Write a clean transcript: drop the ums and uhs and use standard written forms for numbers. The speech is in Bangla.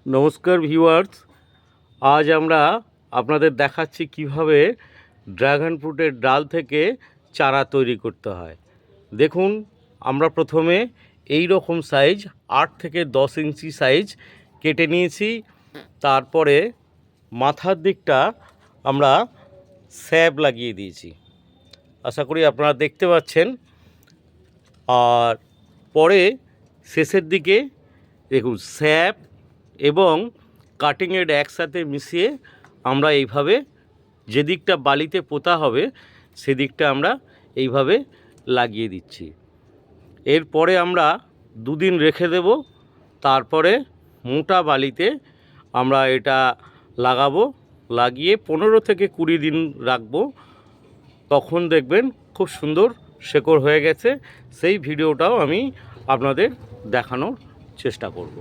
নমস্কার ভিউয়ার্স, আজ আমরা আপনাদের দেখাচ্ছি কিভাবে ড্রাগন ফ্রুটের ডাল থেকে চারা তৈরি করতে হয়। দেখুন, আমরা প্রথমে এই রকম সাইজ 8 থেকে 10 ইঞ্চি সাইজ কেটে নিয়েছি। তারপরে মাথার দিকটা আমরা স্যাব লাগিয়ে দিয়েছি, আশা করি আপনারা দেখতে পাচ্ছেন। আর পরে শেষের দিকে দেখুন স্যাব এবং কাটিং এড একসাথে মিশিয়ে আমরা এইভাবে যে দিকটা বালিতে পোতা হবে সেদিকটা আমরা এইভাবে লাগিয়ে দিচ্ছি। এরপরে আমরা 2 দিন রেখে দেব, তারপরে মোটা বালিতে আমরা এটা লাগাবো। লাগিয়ে 15 থেকে 20 দিন রাখবো, তখন দেখবেন খুব সুন্দর শেকড় হয়ে গেছে। সেই ভিডিওটাও আমি আপনাদের দেখানোর চেষ্টা করব।